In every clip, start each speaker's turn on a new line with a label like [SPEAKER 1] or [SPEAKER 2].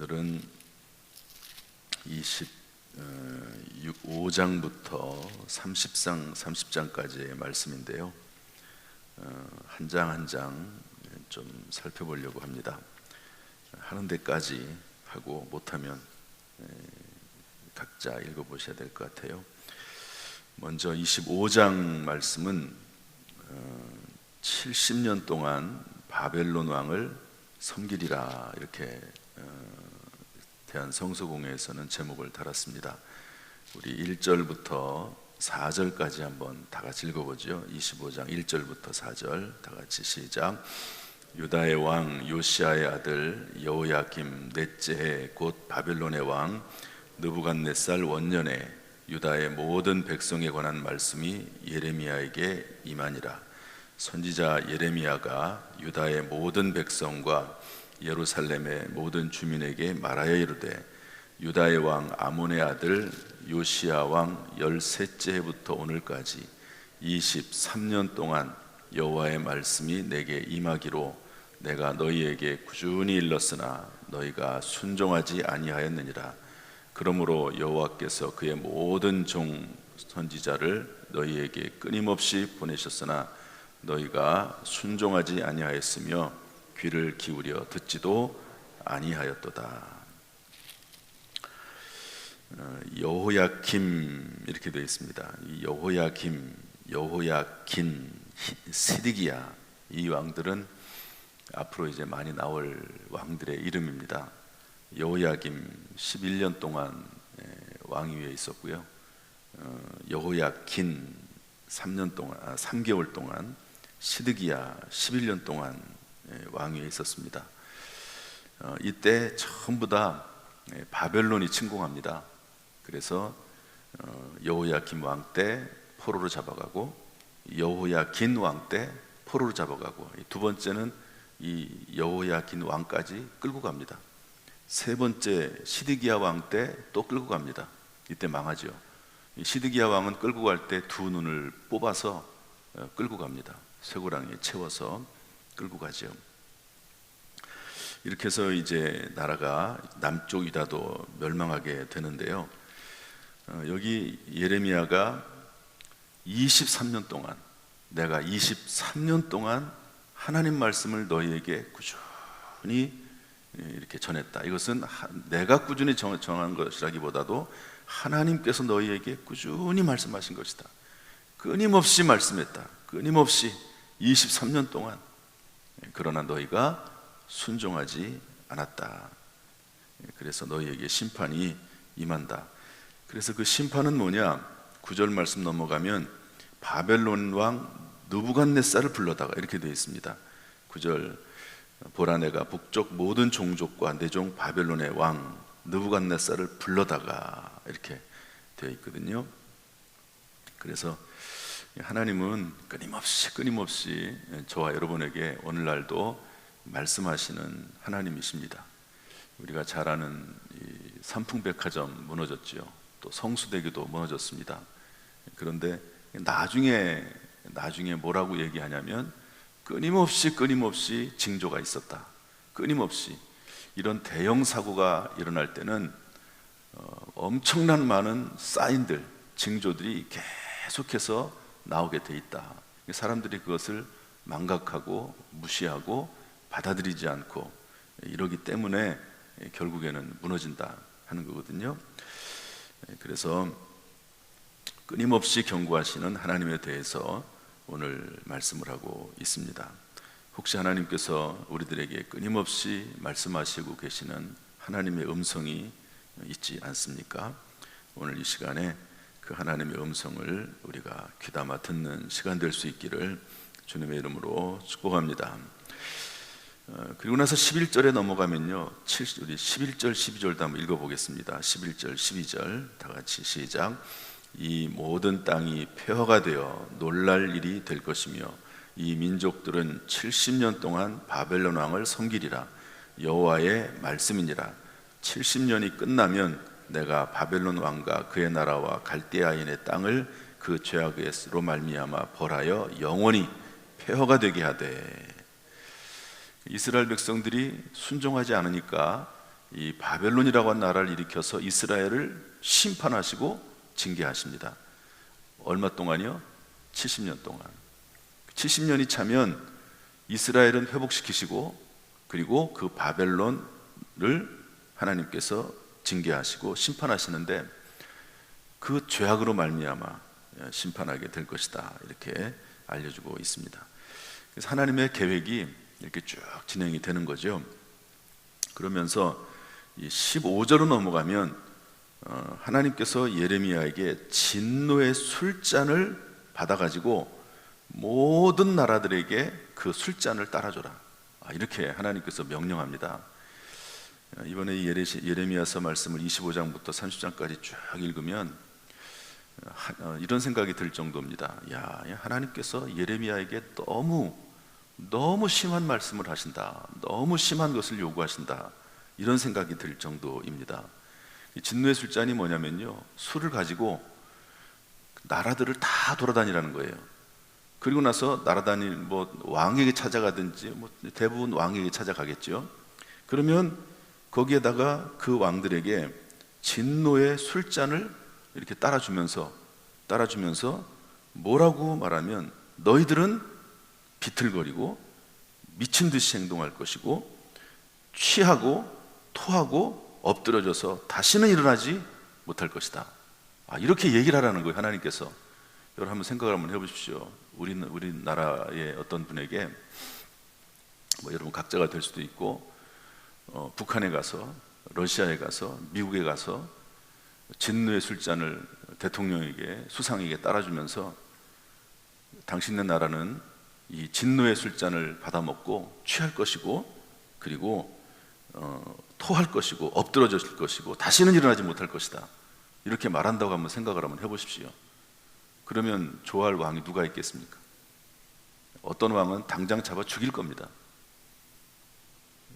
[SPEAKER 1] 오늘은 25장부터 30장까지의 말씀인데요. 한 장 한 장 좀 살펴보려고 합니다. 하는 데까지 하고 못하면 각자 읽어보셔야 될 것 같아요. 먼저 25장 말씀은 70년 동안 바벨론 왕을 섬기리라 이렇게 대한성서공회에서는 제목을 달았습니다. 우리 1절부터 4절까지 한번 다 같이 읽어보죠. 25장 1절부터 4절 다 같이 시작. 유다의 왕 요시아의 아들 여호야김 넷째 해 곧 바벨론의 왕 느부갓네살 원년에 유다의 모든 백성에 관한 말씀이 예레미야에게 임하니라. 선지자 예레미야가 유다의 모든 백성과 예루살렘의 모든 주민에게 말하여 이르되 유다의 왕 아몬의 아들 요시야 왕 13째 해부터 오늘까지 23년 동안 여호와의 말씀이 내게 임하기로 내가 너희에게 꾸준히 일렀으나 너희가 순종하지 아니하였느니라. 그러므로 여호와께서 그의 모든 종 선지자를 너희에게 끊임없이 보내셨으나 너희가 순종하지 아니하였으며 귀를 기울여 듣지도 아니하였도다. 여호야김 이렇게 되어 있습니다. 이 여호야김, 여호야긴, 시드기야 이 왕들은 앞으로 이제 많이 나올 왕들의 이름입니다. 여호야김 11년 동안 왕위에 있었고요. 여호야긴 3개월 동안, 시드기야 11년 동안 왕위에 있었습니다. 이때 전부 다 바벨론이 침공합니다. 그래서 여호야김 왕 때 포로로 잡아가고 여호야긴 왕 때 포로로 잡아가고 두 번째는 이 여호야긴 왕까지 끌고 갑니다. 세 번째 시드기야 왕 때 또 끌고 갑니다. 이때 망하죠. 시드기야 왕은 끌고 갈 때 두 눈을 뽑아서 끌고 갑니다. 쇠고랑이에 채워서 끌고 가죠. 이렇게 해서 이제 나라가 남쪽 유다도 멸망하게 되는데요. 여기 예레미야가 23년 동안 내가 23년 동안 하나님 말씀을 너희에게 꾸준히 이렇게 전했다. 이것은 내가 꾸준히 정한 것이라기보다도 하나님께서 너희에게 꾸준히 말씀하신 것이다. 끊임없이 말씀했다. 끊임없이 23년 동안. 그러나 너희가 순종하지 않았다. 그래서 너희에게 심판이 임한다. 그래서 그 심판은 뭐냐? 9절 말씀 넘어가면 바벨론 왕 느부갓네살을 불러다가 이렇게 되어 있습니다. 9절 보라 내가 북쪽 모든 종족과 내 종 바벨론의 왕 느부갓네살을 불러다가 이렇게 되어 있거든요. 그래서 하나님은 끊임없이 저와 여러분에게 오늘날도 말씀하시는 하나님이십니다. 우리가 잘 아는 이 삼풍백화점 무너졌지요. 또 성수대교도 무너졌습니다. 그런데 나중에 뭐라고 얘기하냐면 끊임없이 징조가 있었다. 끊임없이 이런 대형 사고가 일어날 때는 엄청난 많은 사인들, 징조들이 계속해서 나오게 돼 있다. 사람들이 그것을 망각하고 무시하고 받아들이지 않고 이러기 때문에 결국에는 무너진다 하는 거거든요. 그래서 끊임없이 경고하시는 하나님에 대해서 오늘 말씀을 하고 있습니다. 혹시 하나님께서 우리들에게 끊임없이 말씀하시고 계시는 하나님의 음성이 있지 않습니까? 오늘 이 시간에 그 하나님의 음성을 우리가 귀담아 듣는 시간 될 수 있기를 주님의 이름으로 축복합니다. 그리고 나서 11절에 넘어가면요, 우리 11절 12절도 한번 읽어보겠습니다. 11절 12절 다 같이 시작. 이 모든 땅이 폐허가 되어 놀랄 일이 될 것이며 이 민족들은 70년 동안 바벨론 왕을 섬기리라. 여호와의 말씀이니라. 70년이 끝나면 내가 바벨론 왕과 그의 나라와 갈대아인의 땅을 그 죄악으로 말미암아 벌하여 영원히 폐허가 되게 하되. 이스라엘 백성들이 순종하지 않으니까 이 바벨론이라고 하는 나라를 일으켜서 이스라엘을 심판하시고 징계하십니다. 얼마 동안이요? 70년 동안. 70년이 차면 이스라엘은 회복시키시고, 그리고 그 바벨론을 하나님께서 징계하시고 심판하시는데, 그 죄악으로 말미암아 심판하게 될 것이다, 이렇게 알려주고 있습니다. 그래서 하나님의 계획이 이렇게 쭉 진행이 되는 거죠. 그러면서 이 15절로 넘어가면 하나님께서 예레미야에게 진노의 술잔을 받아가지고 모든 나라들에게 그 술잔을 따라줘라, 이렇게 하나님께서 명령합니다. 이번에 이 예레미야서 말씀을 25장부터 30장까지 쭉 읽으면 이런 생각이 들 정도입니다. 야, 하나님께서 예레미야에게 너무 심한 말씀을 하신다, 너무 심한 것을 요구하신다, 이런 생각이 들 정도입니다. 이 진노의 술잔이 뭐냐면요, 술을 가지고 나라들을 다 돌아다니라는 거예요. 그리고 나서 왕에게 찾아가든지, 대부분 왕에게 찾아가겠죠. 그러면 거기에다가 그 왕들에게 진노의 술잔을 이렇게 따라주면서 뭐라고 말하면, 너희들은 비틀거리고 미친 듯이 행동할 것이고, 취하고 토하고 엎드려져서 다시는 일어나지 못할 것이다, 이렇게 얘기를 하라는 거예요, 하나님께서. 여러분 한번 생각을 한번 해보십시오. 우리나라의 어떤 분에게, 여러분 각자가 될 수도 있고, 북한에 가서, 러시아에 가서, 미국에 가서 진노의 술잔을 대통령에게, 수상에게 따라주면서, 당신네 나라는 이 진노의 술잔을 받아먹고 취할 것이고, 그리고 토할 것이고 엎드러질 것이고 다시는 일어나지 못할 것이다, 이렇게 말한다고 한번 생각을 한번 해보십시오. 그러면 좋아할 왕이 누가 있겠습니까? 어떤 왕은 당장 잡아 죽일 겁니다.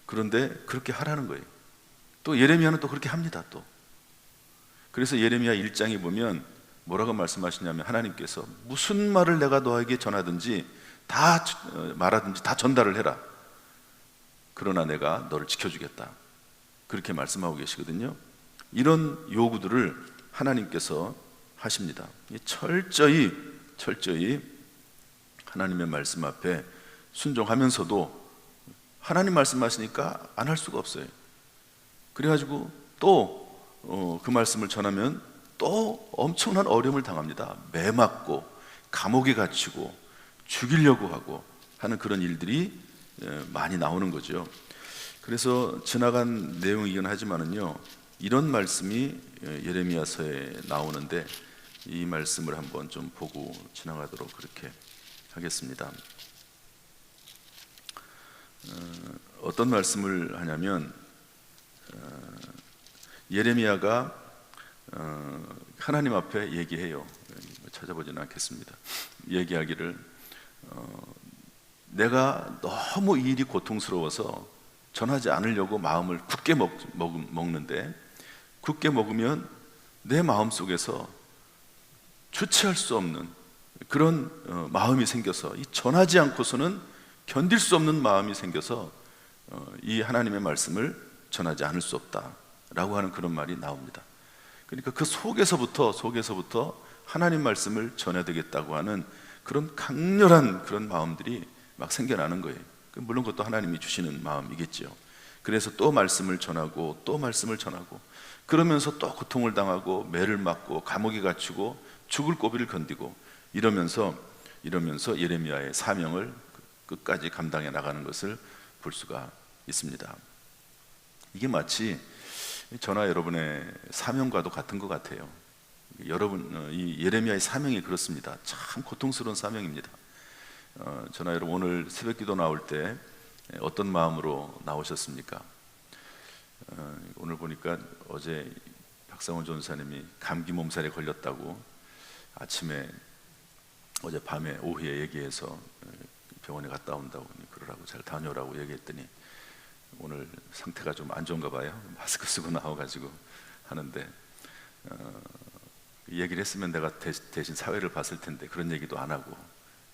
[SPEAKER 1] 그런데 그렇게 하라는 거예요. 또 예레미야는 또 그렇게 합니다. 또 그래서 예레미야 1장에 보면 뭐라고 말씀하시냐면, 하나님께서 무슨 말을 내가 너에게 전하든지 다 말하든지 다 전달을 해라, 그러나 내가 너를 지켜주겠다, 그렇게 말씀하고 계시거든요. 이런 요구들을 하나님께서 하십니다. 철저히 하나님의 말씀 앞에 순종하면서도, 하나님 말씀하시니까 안 할 수가 없어요. 그래가지고 또 그 말씀을 전하면 또 엄청난 어려움을 당합니다. 매맞고 감옥에 갇히고 죽이려고 하고 하는 그런 일들이 많이 나오는 거죠. 그래서 지나간 내용이긴 하지만은요, 이런 말씀이 예레미야서에 나오는데, 이 말씀을 한번 좀 보고 지나가도록 그렇게 하겠습니다. 어떤 말씀을 하냐면, 예레미야가 하나님 앞에 얘기해요. 찾아보지는 않겠습니다. 얘기하기를, 내가 너무 이 일이 고통스러워서 전하지 않으려고 마음을 굳게 먹는데, 굳게 먹으면 내 마음속에서 주체할 수 없는 그런 마음이 생겨서, 이 전하지 않고서는 견딜 수 없는 마음이 생겨서 이 하나님의 말씀을 전하지 않을 수 없다라고 하는 그런 말이 나옵니다. 그러니까 그 속에서부터 하나님 말씀을 전해야 되겠다고 하는 그런 강렬한 그런 마음들이 막 생겨나는 거예요. 물론 그것도 하나님이 주시는 마음이겠죠. 그래서 또 말씀을 전하고 또 말씀을 전하고, 그러면서 또 고통을 당하고 매를 맞고 감옥에 갇히고 죽을 고비를 견디고, 이러면서 예레미야의 사명을 끝까지 감당해 나가는 것을 볼 수가 있습니다. 이게 마치 저나 여러분의 사명과도 같은 것 같아요. 여러분, 이 예레미야의 사명이 그렇습니다. 참 고통스러운 사명입니다. 저나 여러분, 오늘 새벽기도 나올 때 어떤 마음으로 나오셨습니까? 오늘 보니까 어제 박상원 전사님이 감기 몸살에 걸렸다고 아침에, 어제 밤에 오후에 얘기해서 병원에 갔다 온다고, 그러라고 잘 다녀오라고 얘기했더니 오늘 상태가 좀 안 좋은가 봐요. 마스크 쓰고 나와가지고 하는데, 얘기를 했으면 내가 대신 사회를 봤을 텐데 그런 얘기도 안 하고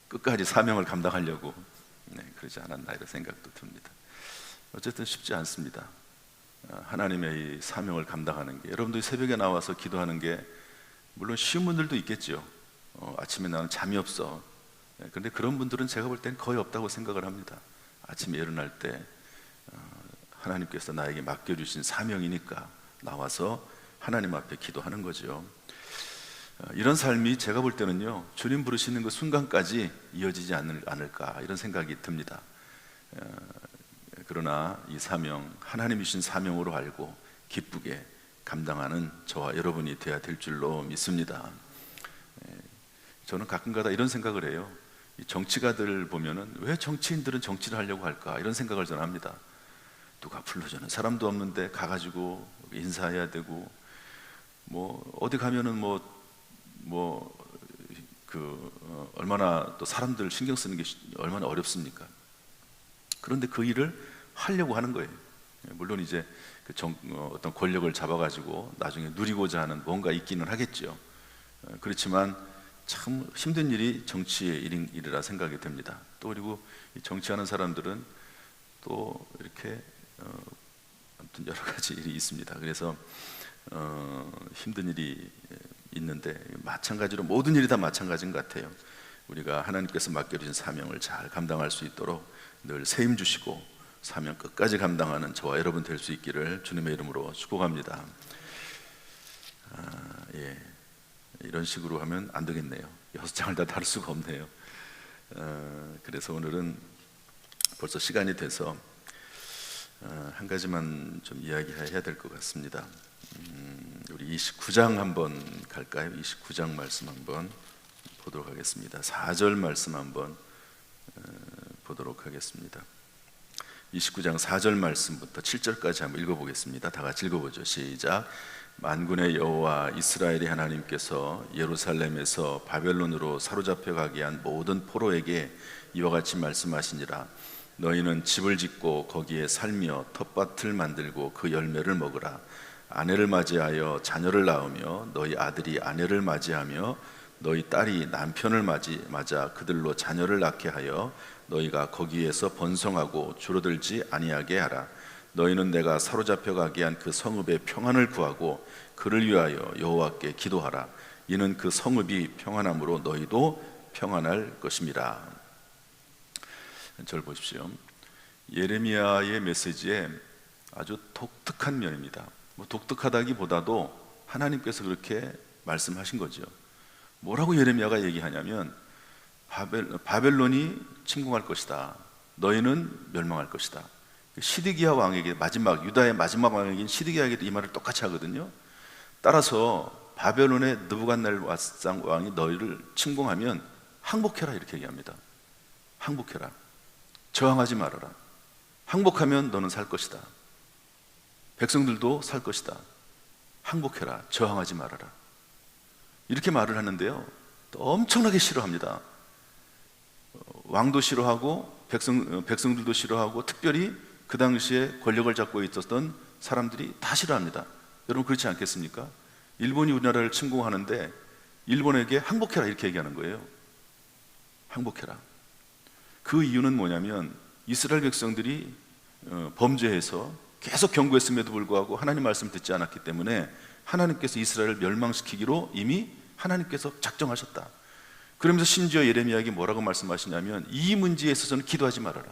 [SPEAKER 1] 끝까지 사명을 감당하려고 그러지 않았나, 이런 생각도 듭니다. 어쨌든 쉽지 않습니다. 하나님의 이 사명을 감당하는 게, 여러분들이 새벽에 나와서 기도하는 게 물론 쉬운 분들도 있겠죠. 아침에 나는 잠이 없어. 그런데 그런 분들은 제가 볼 땐 거의 없다고 생각을 합니다. 아침에 일어날 때 하나님께서 나에게 맡겨주신 사명이니까 나와서 하나님 앞에 기도하는 거죠. 이런 삶이 제가 볼 때는요, 주님 부르시는 그 순간까지 이어지지 않을까 이런 생각이 듭니다. 그러나 이 사명, 하나님이 주신 사명으로 알고 기쁘게 감당하는 저와 여러분이 되어야 될 줄로 믿습니다. 저는 가끔가다 이런 생각을 해요. 이 정치가들 보면은 왜 정치인들은 정치를 하려고 할까 이런 생각을 저는 합니다. 누가 불러주는 사람도 없는데 가가지고 인사해야 되고, 뭐 어디 가면은 얼마나 또 사람들 신경 쓰는 게 얼마나 어렵습니까? 그런데 그 일을 하려고 하는 거예요. 물론 이제 어떤 권력을 잡아가지고 나중에 누리고자 하는 뭔가 있기는 하겠죠. 그렇지만 참 힘든 일이 정치의 일이라 생각이 됩니다. 또 그리고 이 정치하는 사람들은 또 이렇게 아무튼 여러 가지 일이 있습니다. 그래서 힘든 일이 있는데 마찬가지로 모든 일이 다 마찬가지인 것 같아요. 우리가 하나님께서 맡겨주신 사명을 잘 감당할 수 있도록 늘 세임 주시고 사명 끝까지 감당하는 저와 여러분 될 수 있기를 주님의 이름으로 축복합니다. 이런 식으로 하면 안 되겠네요. 6장을 다 다룰 수가 없네요. 그래서 오늘은 벌써 시간이 돼서 한 가지만 좀 이야기해야 될 것 같습니다. 우리 29장 한번 갈까요? 29장 말씀 한번 보도록 하겠습니다. 4절 말씀 한번 보도록 하겠습니다. 29장 4절 말씀부터 7절까지 한번 읽어보겠습니다. 다 같이 읽어보죠. 시작. 만군의 여호와 이스라엘의 하나님께서 예루살렘에서 바벨론으로 사로잡혀 가게 한 모든 포로에게 이와 같이 말씀하시니라. 너희는 집을 짓고 거기에 살며 텃밭을 만들고 그 열매를 먹으라. 아내를 맞이하여 자녀를 낳으며 너희 아들이 아내를 맞이하며 너희 딸이 남편을 맞아 그들로 자녀를 낳게 하여 너희가 거기에서 번성하고 줄어들지 아니하게 하라. 너희는 내가 사로잡혀 가게 한 그 성읍의 평안을 구하고 그를 위하여 여호와께 기도하라. 이는 그 성읍이 평안함으로 너희도 평안할 것임이라. 저를 보십시오. 예레미야의 메시지에 아주 독특한 면입니다. 독특하다기보다도 하나님께서 그렇게 말씀하신 거죠. 뭐라고 예레미야가 얘기하냐면 바벨론이 침공할 것이다. 너희는 멸망할 것이다. 시드기야 왕에게 유다의 마지막 왕에게 시드기야에게도 이 말을 똑같이 하거든요. 따라서 바벨론의 느부갓네살 왕이 너희를 침공하면 항복해라 이렇게 얘기합니다. 항복해라. 저항하지 말아라. 항복하면 너는 살 것이다. 백성들도 살 것이다. 항복해라. 저항하지 말아라. 이렇게 말을 하는데요, 또 엄청나게 싫어합니다. 왕도 싫어하고 백성들도 싫어하고 특별히 그 당시에 권력을 잡고 있었던 사람들이 다 싫어합니다. 여러분 그렇지 않겠습니까? 일본이 우리나라를 침공하는데 일본에게 항복해라 이렇게 얘기하는 거예요. 항복해라. 그 이유는 뭐냐면 이스라엘 백성들이 범죄해서 계속 경고했음에도 불구하고 하나님 말씀 듣지 않았기 때문에 하나님께서 이스라엘을 멸망시키기로 이미 하나님께서 작정하셨다. 그러면서 심지어 예레미야에게 뭐라고 말씀하시냐면 이 문제에 있어서는 기도하지 말아라.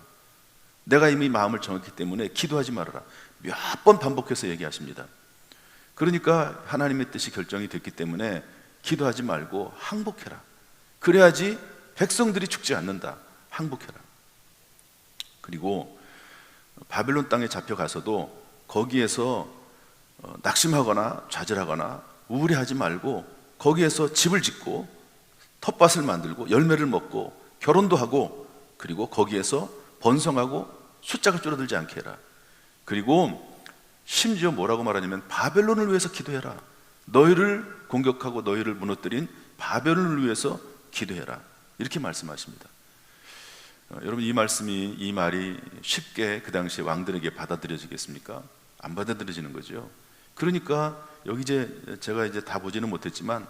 [SPEAKER 1] 내가 이미 마음을 정했기 때문에 기도하지 말아라. 몇 번 반복해서 얘기하십니다. 그러니까 하나님의 뜻이 결정이 됐기 때문에 기도하지 말고 항복해라. 그래야지 백성들이 죽지 않는다. 항복해라. 그리고 바벨론 땅에 잡혀가서도 거기에서 낙심하거나 좌절하거나 우울해하지 말고 거기에서 집을 짓고 텃밭을 만들고 열매를 먹고 결혼도 하고 그리고 거기에서 번성하고 숫자가 줄어들지 않게 해라. 그리고 심지어 뭐라고 말하냐면 바벨론을 위해서 기도해라. 너희를 공격하고 너희를 무너뜨린 바벨론을 위해서 기도해라. 이렇게 말씀하십니다. 여러분 이 말이 쉽게 그 당시 왕들에게 받아들여지겠습니까? 안 받아들여지는 거죠. 그러니까 여기 제가 다 보지는 못했지만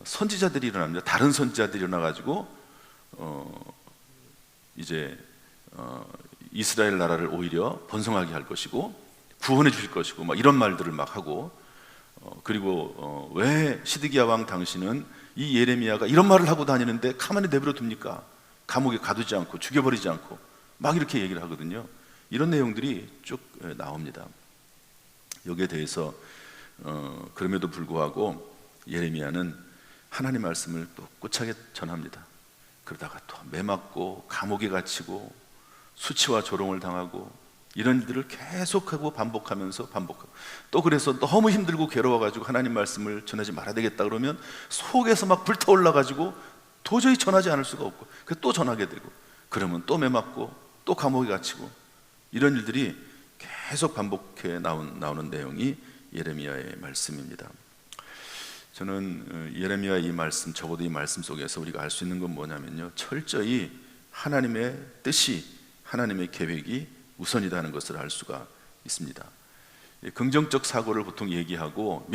[SPEAKER 1] 선지자들이 일어납니다. 다른 선지자들이 일어나가지고 이스라엘 나라를 오히려 번성하게 할 것이고 구원해 주실 것이고 막 이런 말들을 막 하고, 그리고 왜 시드기야 왕 당신은 이 예레미야가 이런 말을 하고 다니는데 가만히 내버려 둡니까? 감옥에 가두지 않고 죽여버리지 않고 막 이렇게 얘기를 하거든요. 이런 내용들이 쭉 나옵니다. 여기에 대해서 그럼에도 불구하고 예레미야는 하나님 말씀을 또 꿋하게 전합니다. 그러다가 또 매맞고 감옥에 갇히고 수치와 조롱을 당하고 이런 일들을 계속하고 반복하면서 반복하고, 또 그래서 너무 힘들고 괴로워가지고 하나님 말씀을 전하지 말아야 되겠다 그러면 속에서 막 불타올라가지고 도저히 전하지 않을 수가 없고 또 전하게 되고, 그러면 또 매맞고 또 감옥에 갇히고, 이런 일들이 계속 반복해 나오는 내용이 예레미야의 말씀입니다. 저는 예레미야의 이 말씀, 적어도 이 말씀 속에서 우리가 알 수 있는 건 뭐냐면요, 철저히 하나님의 뜻이, 하나님의 계획이 우선이라는 것을 알 수가 있습니다. 긍정적 사고를 보통 얘기하고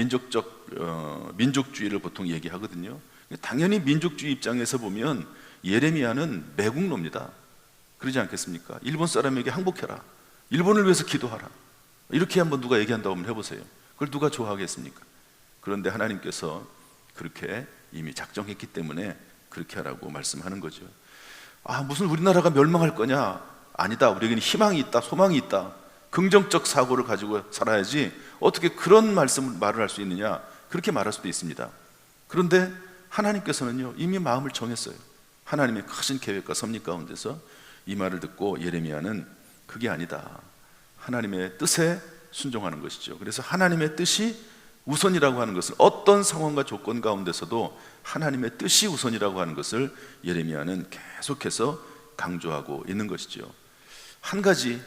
[SPEAKER 1] 민족주의를 보통 얘기하거든요. 당연히 민족주의 입장에서 보면 예레미야는 매국노입니다. 그러지 않겠습니까? 일본 사람에게 항복해라, 일본을 위해서 기도하라, 이렇게 한번 누가 얘기한다고 한번 해보세요. 그걸 누가 좋아하겠습니까? 그런데 하나님께서 그렇게 이미 작정했기 때문에 그렇게 하라고 말씀하는 거죠. 무슨 우리나라가 멸망할 거냐? 아니다, 우리에게는 희망이 있다, 소망이 있다, 긍정적 사고를 가지고 살아야지 어떻게 그런 말을 할 수 있느냐, 그렇게 말할 수도 있습니다. 그런데 하나님께서는요 이미 마음을 정했어요. 하나님의 크신 계획과 섭리 가운데서 이 말을 듣고 예레미야는 그게 아니다, 하나님의 뜻에 순종하는 것이죠. 그래서 하나님의 뜻이 우선이라고 하는 것을, 어떤 상황과 조건 가운데서도 하나님의 뜻이 우선이라고 하는 것을 예레미야는 계속해서 강조하고 있는 것이죠. 한 가지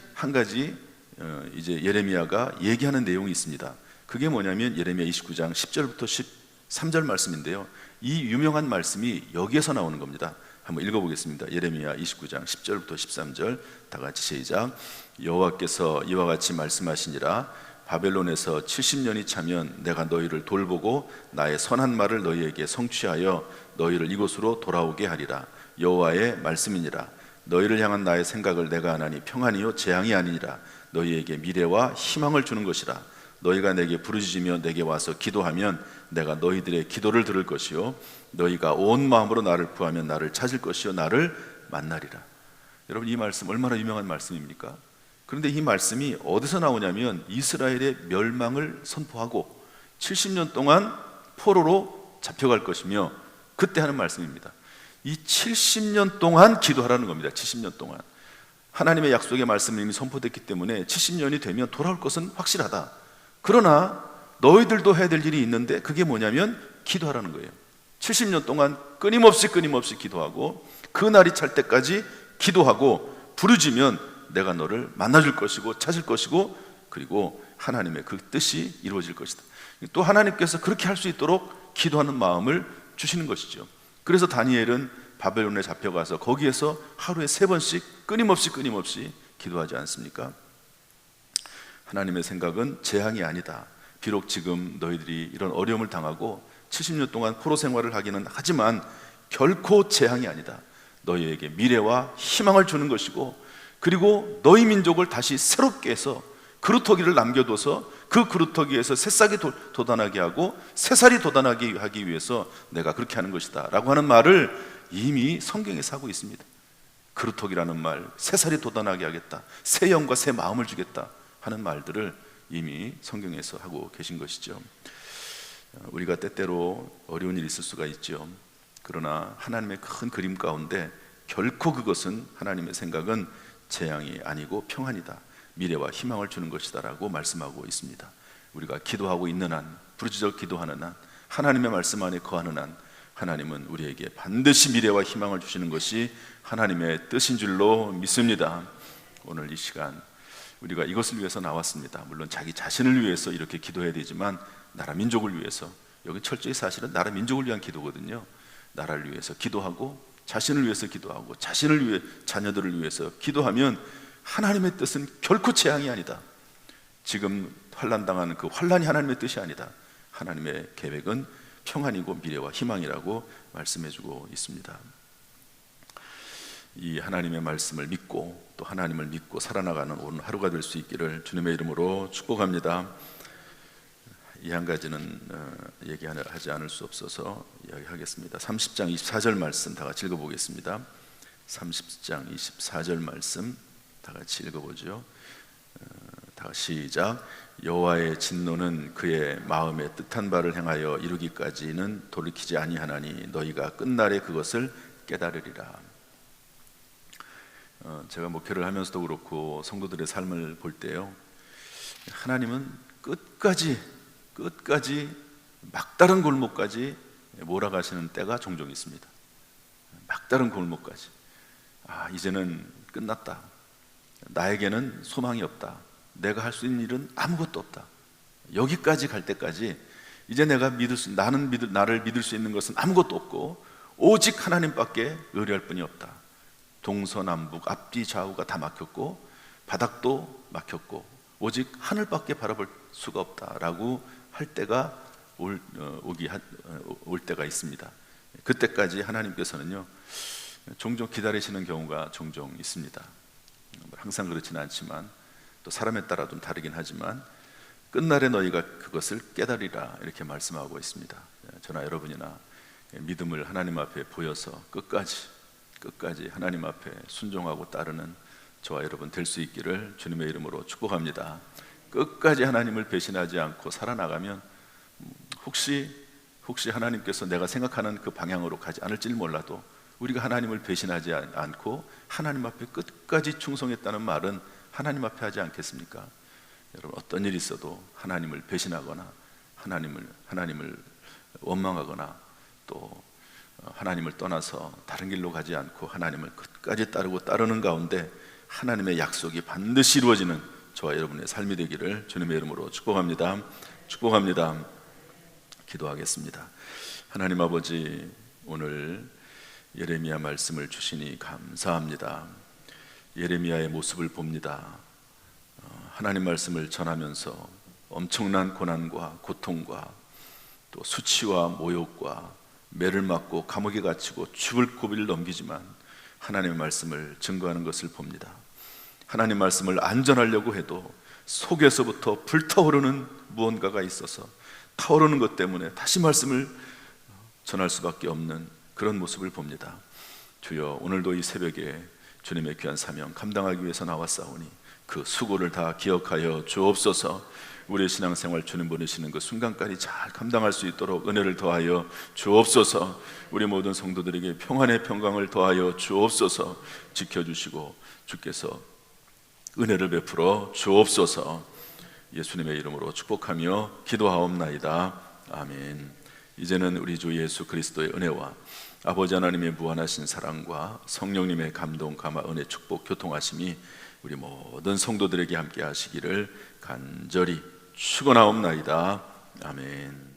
[SPEAKER 1] 이제 예레미야가 얘기하는 내용이 있습니다. 그게 뭐냐면 예레미야 29장 10절부터 13절 말씀인데요, 이 유명한 말씀이 여기에서 나오는 겁니다. 한번 읽어보겠습니다. 예레미야 29장 10절부터 13절 다 같이 시작. 여호와께서 이와 같이 말씀하시니라. 바벨론에서 70년이 차면 내가 너희를 돌보고 나의 선한 말을 너희에게 성취하여 너희를 이곳으로 돌아오게 하리라. 여호와의 말씀이니라. 너희를 향한 나의 생각을 내가 하나니 평안이요 재앙이 아니니라. 너희에게 미래와 희망을 주는 것이라. 너희가 내게 부르짖으며 내게 와서 기도하면 내가 너희들의 기도를 들을 것이요 너희가 온 마음으로 나를 구하면 나를 찾을 것이요 나를 만나리라. 여러분, 이 말씀 얼마나 유명한 말씀입니까? 그런데 이 말씀이 어디서 나오냐면 이스라엘의 멸망을 선포하고 70년 동안 포로로 잡혀갈 것이며 그때 하는 말씀입니다. 이 70년 동안 기도하라는 겁니다. 70년 동안 하나님의 약속의 말씀이 이미 선포됐기 때문에 70년이 되면 돌아올 것은 확실하다. 그러나 너희들도 해야 될 일이 있는데 그게 뭐냐면 기도하라는 거예요. 70년 동안 끊임없이 기도하고 그 날이 찰 때까지 기도하고 부르짖으면 내가 너를 만나줄 것이고 찾을 것이고 그리고 하나님의 그 뜻이 이루어질 것이다. 또 하나님께서 그렇게 할 수 있도록 기도하는 마음을 주시는 것이죠. 그래서 다니엘은 바벨론에 잡혀가서 거기에서 하루에 3번씩 끊임없이 기도하지 않습니까? 하나님의 생각은 재앙이 아니다. 비록 지금 너희들이 이런 어려움을 당하고 70년 동안 포로 생활을 하기는 하지만 결코 재앙이 아니다. 너희에게 미래와 희망을 주는 것이고 그리고 너희 민족을 다시 새롭게 해서 그루터기를 남겨둬서 그 그루터기에서 새싹이 돋아나게 하고 새살이 돋아나게 하기 위해서 내가 그렇게 하는 것이다 라고 하는 말을 이미 성경에서 하고 있습니다. 그루터기라는 말, 새살이 돋아나게 하겠다, 새 영과 새 마음을 주겠다 하는 말들을 이미 성경에서 하고 계신 것이죠. 우리가 때때로 어려운 일이 있을 수가 있죠. 그러나 하나님의 큰 그림 가운데 결코 그것은, 하나님의 생각은 재앙이 아니고 평안이다, 미래와 희망을 주는 것이다 라고 말씀하고 있습니다. 우리가 기도하고 있는 한, 부르짖어 기도하는 한, 하나님의 말씀 안에 거하는 한 하나님은 우리에게 반드시 미래와 희망을 주시는 것이 하나님의 뜻인 줄로 믿습니다. 오늘 이 시간 우리가 이것을 위해서 나왔습니다. 물론 자기 자신을 위해서 이렇게 기도해야 되지만 나라 민족을 위해서, 여기 철저히 사실은 나라 민족을 위한 기도거든요. 나라를 위해서 기도하고 자신을 위해서 기도하고 자신을 위해, 자녀들을 위해서 기도하면 하나님의 뜻은 결코 재앙이 아니다. 지금 환난당하는 그 환난이 하나님의 뜻이 아니다. 하나님의 계획은 평안이고 미래와 희망이라고 말씀해주고 있습니다. 이 하나님의 말씀을 믿고 또 하나님을 믿고 살아나가는 오늘 하루가 될 수 있기를 주님의 이름으로 축복합니다. 이 한 가지는 얘기하지 않을 수 없어서 이야기하겠습니다. 30장 24절 말씀 다 같이 읽어보겠습니다. 30장 24절 말씀 다 같이 읽어보죠. 다 시작. 여호와의 진노는 그의 마음에 뜻한 바를 행하여 이루기까지는 돌이키지 아니하나니 너희가 끝날에 그것을 깨달으리라. 제가 목회를 하면서도 그렇고 성도들의 삶을 볼 때요, 하나님은 끝까지 막다른 골목까지 몰아가시는 때가 종종 있습니다. 막다른 골목까지. 이제는 끝났다. 나에게는 소망이 없다. 내가 할 수 있는 일은 아무것도 없다. 여기까지 갈 때까지 이제 내가 나를 믿을 수 있는 것은 아무것도 없고 오직 하나님밖에 의뢰할 뿐이 없다. 동서남북 앞뒤 좌우가 다 막혔고 바닥도 막혔고 오직 하늘밖에 바라볼 수가 없다라고 할 때가 올 때가 있습니다. 그때까지 하나님께서는요, 종종 기다리시는 경우가 종종 있습니다. 항상 그렇지는 않지만 또 사람에 따라 좀 다르긴 하지만 끝날에 너희가 그것을 깨달으리라 이렇게 말씀하고 있습니다. 저나 여러분이나 믿음을 하나님 앞에 보여서 끝까지 하나님 앞에 순종하고 따르는 저와 여러분 될 수 있기를 주님의 이름으로 축복합니다. 끝까지 하나님을 배신하지 않고 살아나가면 혹시 하나님께서 내가 생각하는 그 방향으로 가지 않을지 몰라도 우리가 하나님을 배신하지 않고 하나님 앞에 끝까지 충성했다는 말은 하나님 앞에 하지 않겠습니까? 여러분, 어떤 일이 있어도 하나님을 배신하거나 하나님을 원망하거나 또 하나님을 떠나서 다른 길로 가지 않고 하나님을 끝까지 따르는 가운데 하나님의 약속이 반드시 이루어지는 저와 여러분의 삶이 되기를 주님의 이름으로 축복합니다. 기도하겠습니다. 하나님 아버지, 오늘 예레미야 말씀을 주시니 감사합니다. 예레미야의 모습을 봅니다. 하나님 말씀을 전하면서 엄청난 고난과 고통과 또 수치와 모욕과 매를 맞고 감옥에 갇히고 죽을 고비를 넘기지만 하나님의 말씀을 증거하는 것을 봅니다. 하나님 말씀을 안전하려고 해도 속에서부터 불타오르는 무언가가 있어서 타오르는 것 때문에 다시 말씀을 전할 수밖에 없는 그런 모습을 봅니다. 주여, 오늘도 이 새벽에 주님의 귀한 사명 감당하기 위해서 나왔사오니 그 수고를 다 기억하여 주옵소서. 우리의 신앙생활 주님 보내시는 그 순간까지 잘 감당할 수 있도록 은혜를 더하여 주옵소서. 우리 모든 성도들에게 평안의 평강을 더하여 주옵소서. 지켜주시고 주께서 은혜를 베풀어 주옵소서. 예수님의 이름으로 축복하며 기도하옵나이다. 아멘. 이제는 우리 주 예수 그리스도의 은혜와 아버지 하나님의 무한하신 사랑과 성령님의 감동, 감화, 은혜, 축복, 교통하심이 우리 모든 성도들에게 함께 하시기를 간절히 축원하옵나이다. 아멘.